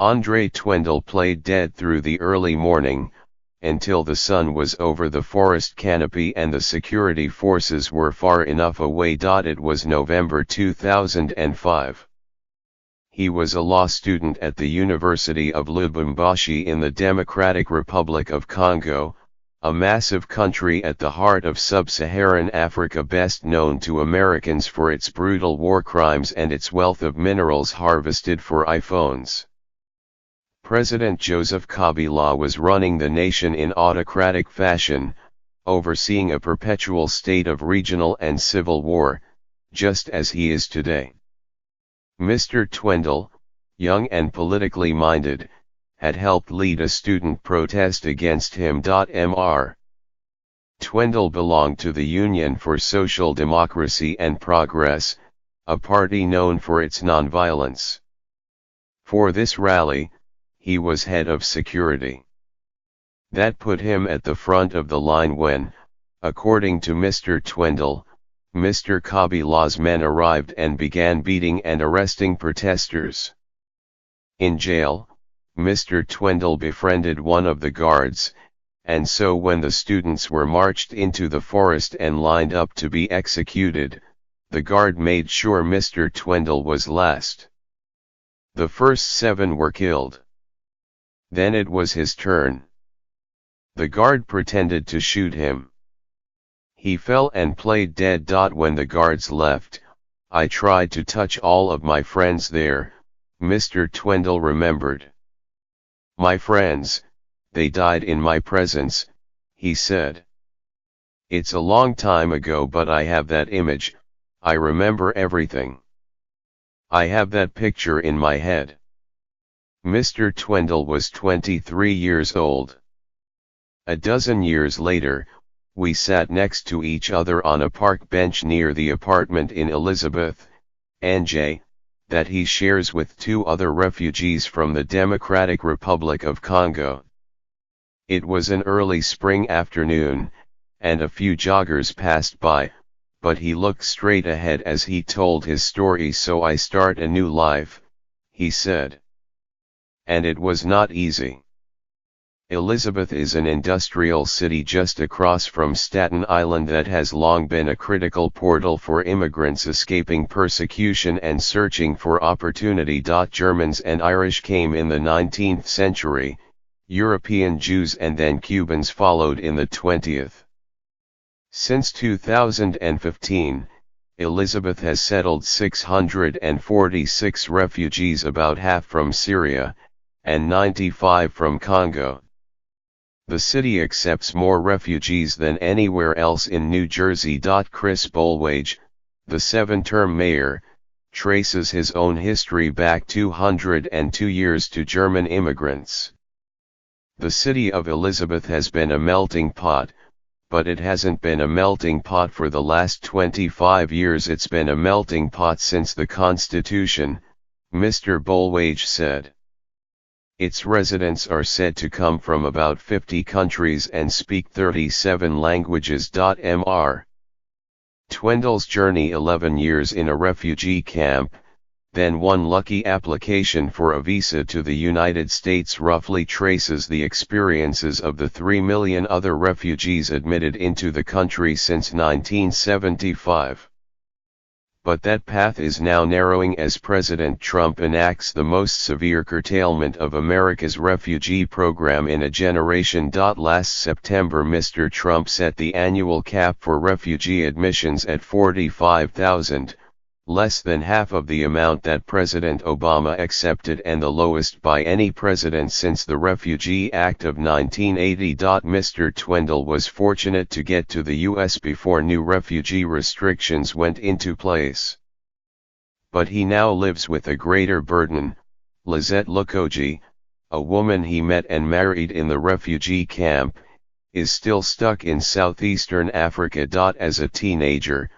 Andre Twendell played dead through the early morning, until the sun was over the forest canopy and the security forces were far enough away. It was November 2005. He was a law student at the University of Lubumbashi in the Democratic Republic of Congo, a massive country at the heart of sub-Saharan Africa, best known to Americans for its brutal war crimes and its wealth of minerals harvested for iPhones. President Joseph Kabila was running the nation in autocratic fashion, overseeing a perpetual state of regional and civil war, just as he is today. Mr. Twendell, young and politically minded, had helped lead a student protest against him. Mr. Twendell belonged to the Union for Social Democracy and Progress, a party known for its nonviolence. For this rally, he was head of security. That put him at the front of the line when, according to Mr. Twendell, Mr. Kabila's men arrived and began beating and arresting protesters. In jail, Mr. Twendell befriended one of the guards, and so when the students were marched into the forest and lined up to be executed, the guard made sure Mr. Twendell was last. The first 7 were killed. Then it was his turn. The guard pretended to shoot him. He fell and played dead. When the guards left, I tried to touch all of my friends there, Mr. Twendell remembered. My friends, they died in my presence, he said. It's a long time ago, but I have that image, I remember everything. I have that picture in my head. Mr. Twendell was 23 years old. A dozen years later, we sat next to each other on a park bench near the apartment in Elizabeth, NJ, that he shares with 2 other refugees from the Democratic Republic of Congo. It was an early spring afternoon, and a few joggers passed by, but he looked straight ahead as he told his story. So I start a new life, he said. And it was not easy. Elizabeth is an industrial city just across from Staten Island that has long been a critical portal for immigrants escaping persecution and searching for opportunity. Germans and Irish came in the 19th century, European Jews and then Cubans followed in the 20th. Since 2015, Elizabeth has settled 646 refugees, about half from Syria, and 95 from Congo. The city accepts more refugees than anywhere else in New Jersey. Chris Bolwage, the 7-term mayor, traces his own history back 202 years to German immigrants. The city of Elizabeth has been a melting pot, but it hasn't been a melting pot for the last 25 years. It's been a melting pot since the Constitution, Mr. Bolwage said. Its residents are said to come from about 50 countries and speak 37 languages. Mr. Twendell's journey: 11 years in a refugee camp, then one lucky application for a visa to the United States, roughly traces the experiences of the 3 million other refugees admitted into the country since 1975. But that path is now narrowing as President Trump enacts the most severe curtailment of America's refugee program in a generation. Last September, Mr. Trump set the annual cap for refugee admissions at 45,000, less than half of the amount that President Obama accepted and the lowest by any president since the Refugee Act of 1980. Mr. Twendell was fortunate to get to the U.S. before new refugee restrictions went into place. But he now lives with a greater burden. Lizette Lukoji, a woman he met and married in the refugee camp, is still stuck in southeastern Africa. As a teenager,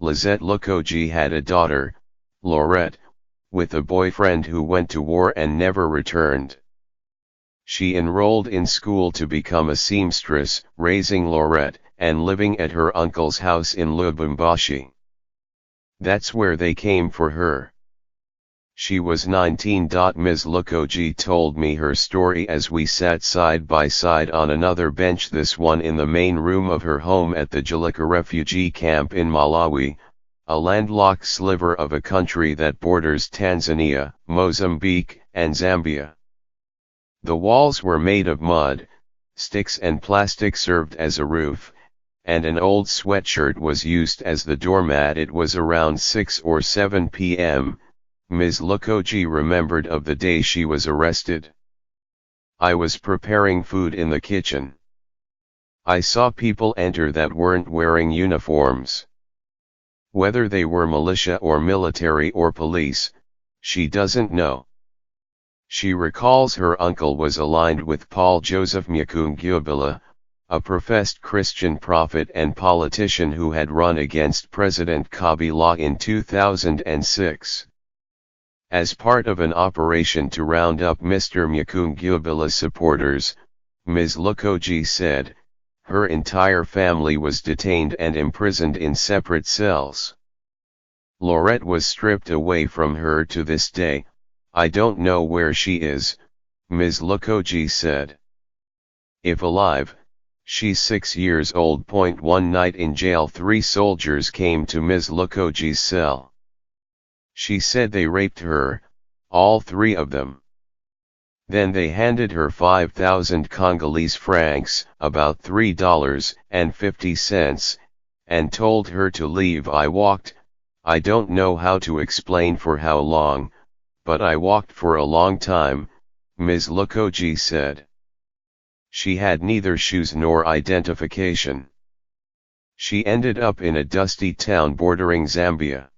Lizette Lukoji had a daughter, Laurette, with a boyfriend who went to war and never returned. She enrolled in school to become a seamstress, raising Laurette, and living at her uncle's house in Lubumbashi. That's where they came for her. She was 19. Ms. Lukoji told me her story as we sat side by side on another bench, this one in the main room of her home at the Julika refugee camp in Malawi, a landlocked sliver of a country that borders Tanzania, Mozambique, and Zambia. The walls were made of mud, sticks and plastic served as a roof, and an old sweatshirt was used as the doormat. It was around 6 or 7 p.m., Ms. Lukoji remembered, of the day she was arrested. I was preparing food in the kitchen. I saw people enter that weren't wearing uniforms. Whether they were militia or military or police, she doesn't know. She recalls her uncle was aligned with Paul Joseph Mukungubila, a professed Christian prophet and politician who had run against President Kabila in 2006. As part of an operation to round up Mr. Mukungubila supporters, Ms. Lukoji said, her entire family was detained and imprisoned in separate cells. Lorette was stripped away from her to this day. I don't know where she is, Ms. Lukoji said. If alive, she's 6 years old. One night in jail, 3 soldiers came to Ms. Lukoji's cell. She said they raped her, all 3 of them. Then they handed her 5,000 Congolese francs, about $3.50, and told her to leave. I walked. I don't know how to explain for how long, but I walked for a long time, Ms. Lukoji said. She had neither shoes nor identification. She ended up in a dusty town bordering Zambia.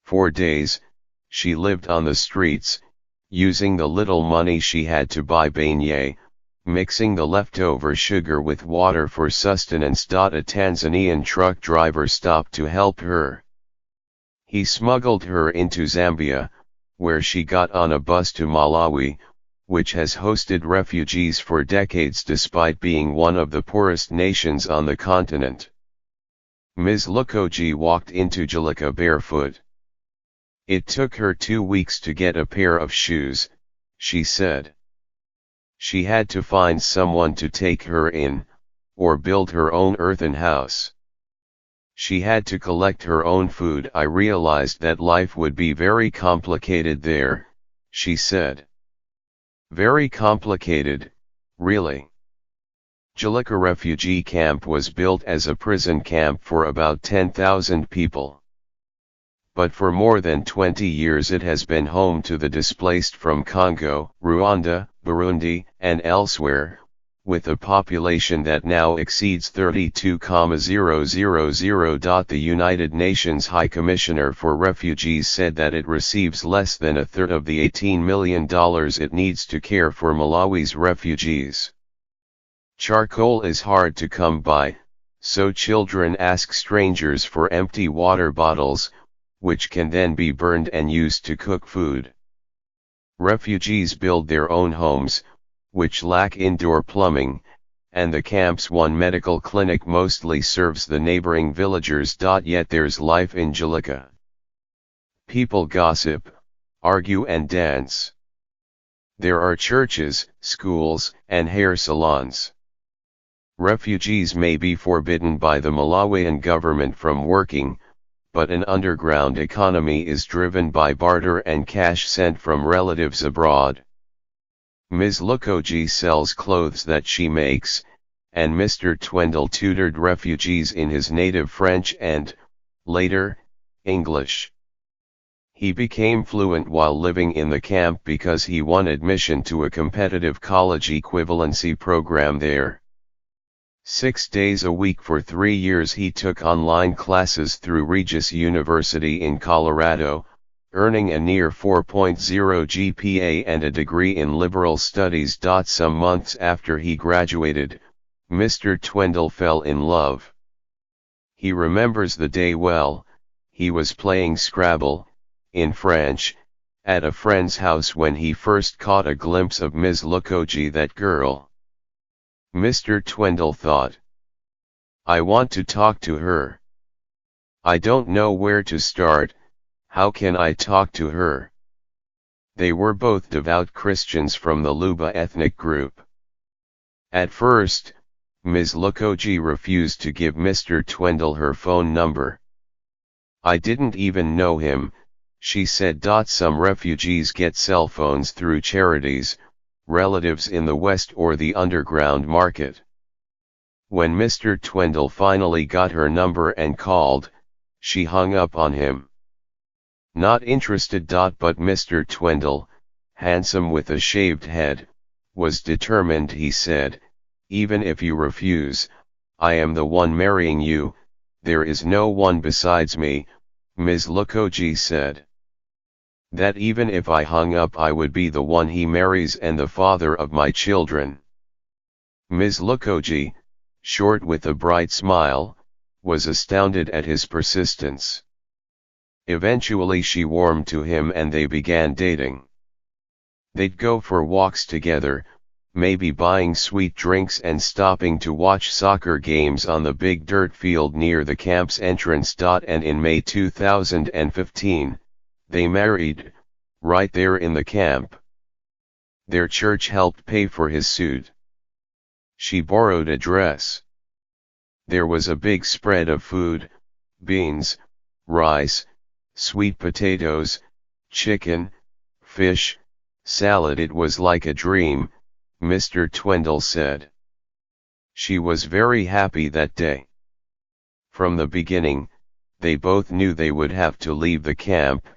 For days, she lived on the streets, using the little money she had to buy beignet, mixing the leftover sugar with water for sustenance. A Tanzanian truck driver stopped to help her. He smuggled her into Zambia, where she got on a bus to Malawi, which has hosted refugees for decades despite being one of the poorest nations on the continent. Ms. Lukoji walked into Julika barefoot. It took her 2 weeks to get a pair of shoes, she said. She had to find someone to take her in, or build her own earthen house. She had to collect her own food. I realized that life would be very complicated there, she said. Very complicated, really. Julika refugee camp was built as a prison camp for about 10,000 people. But for more than 20 years it has been home to the displaced from Congo, Rwanda, Burundi, and elsewhere, with a population that now exceeds 32,000. The United Nations High Commissioner for Refugees said that it receives less than a third of the $18 million it needs to care for Malawi's refugees. Charcoal is hard to come by, so children ask strangers for empty water bottles, which can then be burned and used to cook food. Refugees build their own homes, which lack indoor plumbing, and the camp's one medical clinic mostly serves the neighboring villagers. Yet there's life in Julika. People gossip, argue and dance. There are churches, schools, and hair salons. Refugees may be forbidden by the Malawian government from working, but an underground economy is driven by barter and cash sent from relatives abroad. Ms. Lukoji sells clothes that she makes, and Mr. Twendell tutored refugees in his native French and, later, English. He became fluent while living in the camp because he won admission to a competitive college equivalency program there. 6 days a week for 3 years he took online classes through Regis University in Colorado, earning a near 4.0 GPA and a degree in liberal studies. Some months after he graduated, Mr. Twendell fell in love. He remembers the day well. He was playing Scrabble, in French, at a friend's house when he first caught a glimpse of Ms. Lukoji, that girl. Mr. Twendell thought, I want to talk to her. I don't know where to start. How can I talk to her? They were both devout Christians from the Luba ethnic group. At first, Ms. Lukoji refused to give Mr. Twendel her phone number. "I didn't even know him," she said. Some refugees get cell phones through charities, relatives in the West or the underground market. When Mr. Twendel finally got her number and called, she hung up on him. Not interested. But Mr. Twendel, handsome with a shaved head, was determined. He said, "Even if you refuse, I am the one marrying you, there is no one besides me," Ms. Lukoji said. "That even if I hung up I would be the one he marries and the father of my children." Ms. Lukoji, short with a bright smile, was astounded at his persistence. Eventually she warmed to him and they began dating. They'd go for walks together, maybe buying sweet drinks and stopping to watch soccer games on the big dirt field near the camp's entrance. And in May 2015, they married, right there in the camp. Their church helped pay for his suit. She borrowed a dress. There was a big spread of food: beans, rice, sweet potatoes, chicken, fish, salad. It was like a dream, Mr. Twendel said. She was very happy that day. From the beginning, they both knew they would have to leave the camp,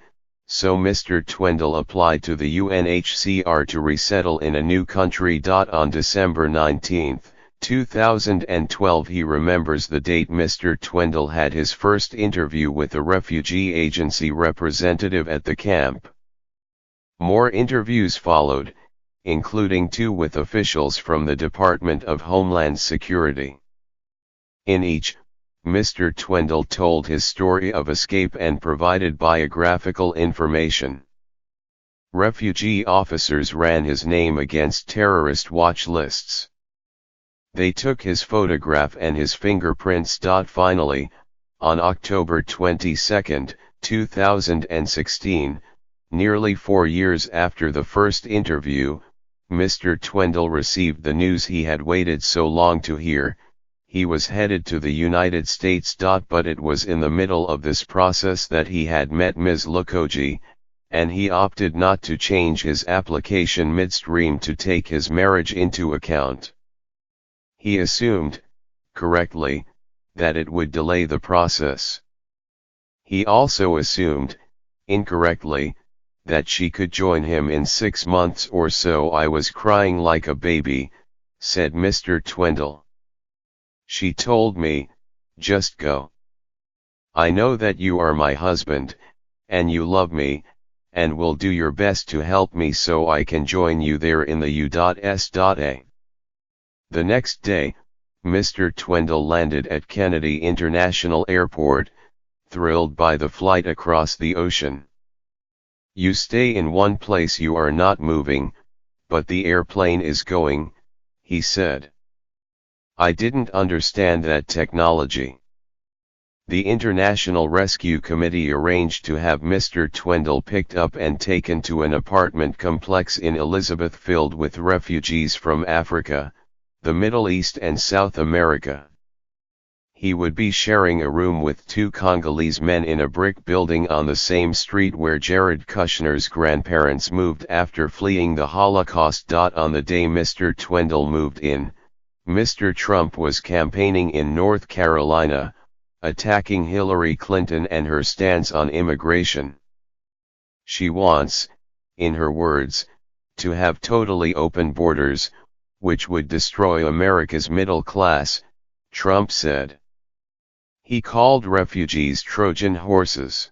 so Mr. Twendel applied to the UNHCR to resettle in a new country. On December 19, 2012, he remembers the date Mr. Twendel had his first interview with a refugee agency representative at the camp. More interviews followed, including 2 with officials from the Department of Homeland Security. In each, Mr. Twendel told his story of escape and provided biographical information. Refugee officers ran his name against terrorist watch lists. They took his photograph and his fingerprints. Finally, on October 22, 2016, nearly 4 years after the first interview, Mr. Twendel received the news he had waited so long to hear. He was headed to the United States. But it was in the middle of this process that he had met Ms. Lukoji, and he opted not to change his application midstream to take his marriage into account. He assumed, correctly, that it would delay the process. He also assumed, incorrectly, that she could join him in 6 months or so. "I was crying like a baby," said Mr. Twendel. "She told me, just go. I know that you are my husband, and you love me, and will do your best to help me so I can join you there in the U.S.A." The next day, Mr. Twendel landed at Kennedy International Airport, thrilled by the flight across the ocean. "You stay in one place, you are not moving, but the airplane is going," he said. "I didn't understand that technology." The International Rescue Committee arranged to have Mr. Twendel picked up and taken to an apartment complex in Elizabeth filled with refugees from Africa, the Middle East and South America. He would be sharing a room with 2 Congolese men in a brick building on the same street where Jared Kushner's grandparents moved after fleeing the Holocaust. On the day Mr. Twendel moved in, Mr. Trump was campaigning in North Carolina, attacking Hillary Clinton and her stance on immigration. "She wants," in her words, "to have totally open borders, which would destroy America's middle class," Trump said. He called refugees Trojan horses.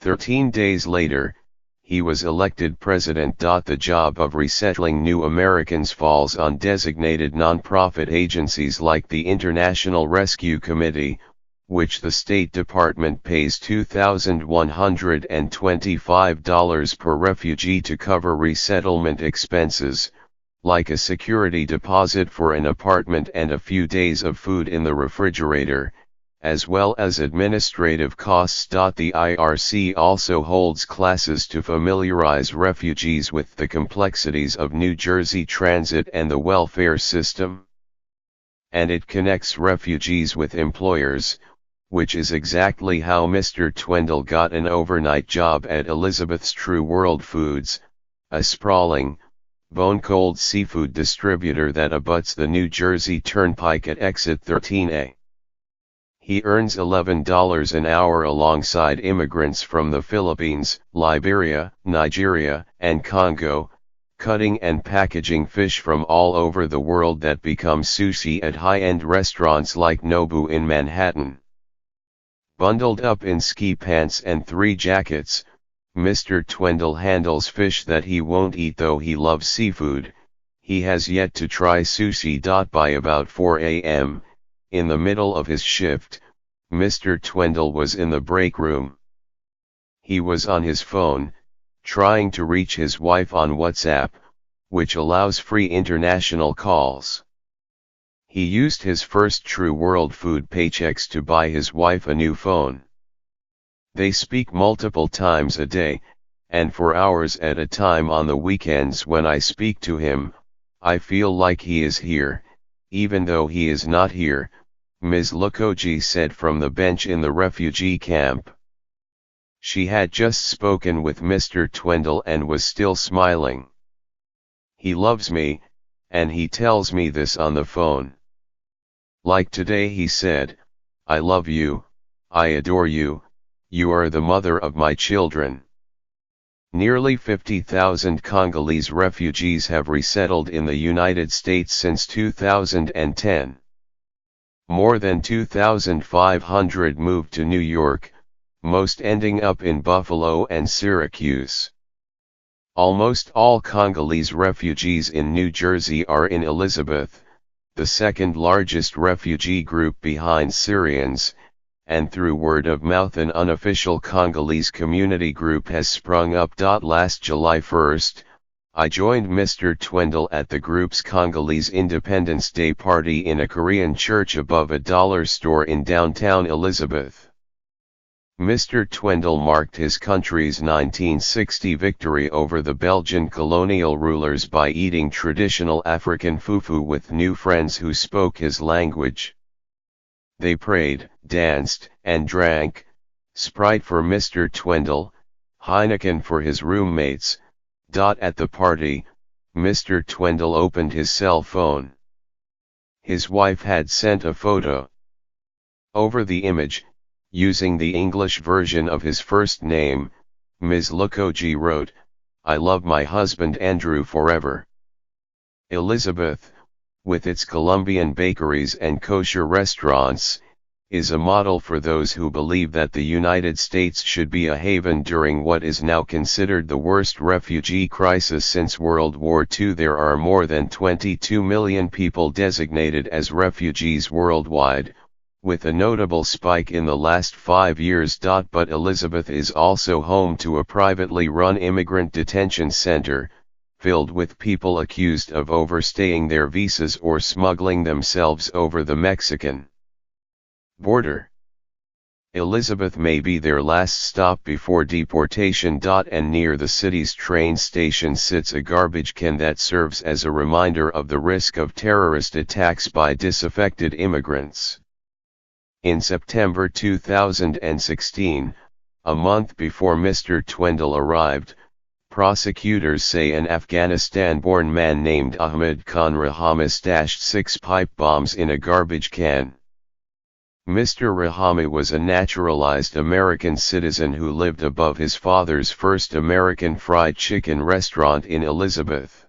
13 days later, he was elected president. The job of resettling new Americans falls on designated nonprofit agencies like the International Rescue Committee, which the State Department pays $2,125 per refugee to cover resettlement expenses, like a security deposit for an apartment and a few days of food in the refrigerator, as well as administrative costs. The IRC also holds classes to familiarize refugees with the complexities of New Jersey transit and the welfare system. And it connects refugees with employers, which is exactly how Mr. Twendall got an overnight job at Elizabeth's True World Foods, a sprawling, bone-cold seafood distributor that abuts the New Jersey Turnpike at exit 13A. He earns $11 an hour alongside immigrants from the Philippines, Liberia, Nigeria, and Congo, cutting and packaging fish from all over the world that become sushi at high-end restaurants like Nobu in Manhattan. Bundled up in ski pants and 3 jackets, Mr. Twendall handles fish that he won't eat, though he loves seafood. He has yet to try sushi. By about 4 a.m., in the middle of his shift, Mr. Twendall was in the break room. He was on his phone, trying to reach his wife on WhatsApp, which allows free international calls. He used his first True World Food paychecks to buy his wife a new phone. They speak multiple times a day, and for hours at a time on the weekends. When I speak to him, I feel like he is here, even though he is not here, Ms. Lukoji said from the bench in the refugee camp. She had just spoken with Mr. Twendall and was still smiling. He loves me, and he tells me this on the phone. Like today he said, "I love you, I adore you, you are the mother of my children." Nearly 50,000 Congolese refugees have resettled in the United States since 2010. More than 2,500 moved to New York, most ending up in Buffalo and Syracuse. Almost all Congolese refugees in New Jersey are in Elizabeth, the second largest refugee group behind Syrians, and through word of mouth an unofficial Congolese community group has sprung up. Last July 1st, I joined Mr. Twendall at the group's Congolese Independence Day party in a Korean church above a dollar store in downtown Elizabeth. Mr. Twendall marked his country's 1960 victory over the Belgian colonial rulers by eating traditional African fufu with new friends who spoke his language. They prayed, danced, and drank, Sprite for Mr. Twendall, Heineken for his roommates. At the party, Mr. Twendall opened his cell phone. His wife had sent a photo. Over the image, using the English version of his first name, Ms. Lukoji wrote, "I love my husband Andrew forever." Elizabeth, with its Colombian bakeries and kosher restaurants, is a model for those who believe that the United States should be a haven during what is now considered the worst refugee crisis since World War II. There are more than 22 million people designated as refugees worldwide, with a notable spike in the last 5 years. But Elizabeth is also home to a privately run immigrant detention center, filled with people accused of overstaying their visas or smuggling themselves over the Mexican border. Elizabeth may be their last stop before deportation. And near the city's train station sits a garbage can that serves as a reminder of the risk of terrorist attacks by disaffected immigrants. In September 2016, a month before Mr. Twendall arrived, prosecutors say an Afghanistan-born man named Ahmed Khan Rahami stashed 6 pipe bombs in a garbage can. Mr. Rahami was a naturalized American citizen who lived above his father's first American fried chicken restaurant in Elizabeth.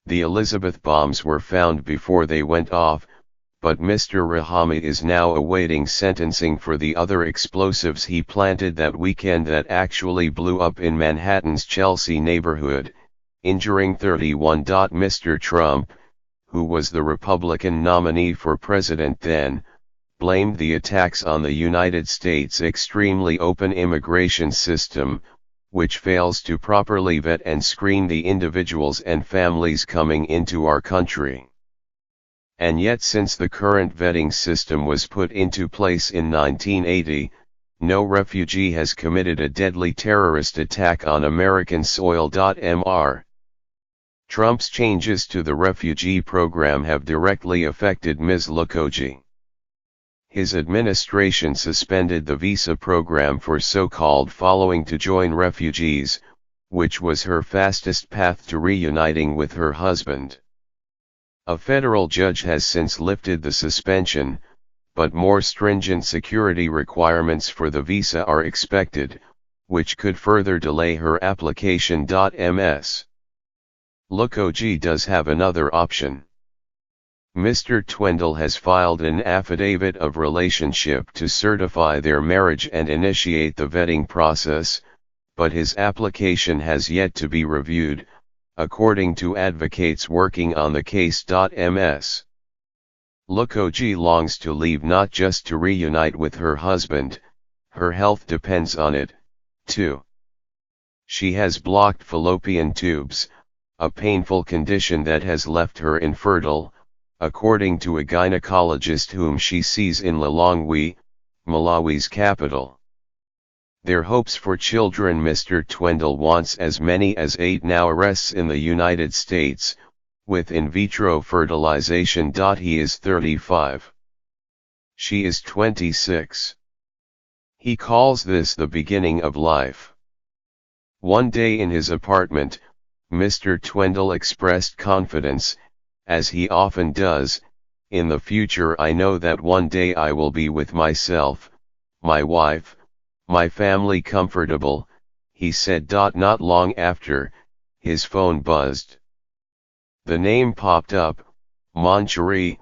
The Elizabeth bombs were found before they went off, but Mr. Rahami is now awaiting sentencing for the other explosives he planted that weekend that actually blew up in Manhattan's Chelsea neighborhood, injuring 31. Mr. Trump, who was the Republican nominee for president then, blamed the attacks on the United States' extremely open immigration system, which fails to properly vet and screen the individuals and families coming into our country. And yet since the current vetting system was put into place in 1980, no refugee has committed a deadly terrorist attack on American soil. Mr. Trump's changes to the refugee program have directly affected Ms. Lokoji. His administration suspended the visa program for so-called following to join refugees, which was her fastest path to reuniting with her husband. A federal judge has since lifted the suspension, but more stringent security requirements for the visa are expected, which could further delay her application. Ms. Lokoji does have another option. Mr. Twendall has filed an affidavit of relationship to certify their marriage and initiate the vetting process, but his application has yet to be reviewed, according to advocates working on the case. Ms. Lokoji longs to leave not just to reunite with her husband, her health depends on it, too. She has blocked fallopian tubes, a painful condition that has left her infertile, according to a gynecologist whom she sees in Lilongwe, Malawi's capital. Their hopes for children. Mr. Twendall wants as many as 8 now arrests in the United States, with in vitro fertilization. He is 35. She is 26. He calls this the beginning of life. One day in his apartment, Mr. Twendall expressed confidence, as he often does, in the future. I know that one day I will be with myself, my wife, my family comfortable, he said. Not long after, his phone buzzed. The name popped up, Manchuri,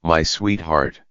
my sweetheart.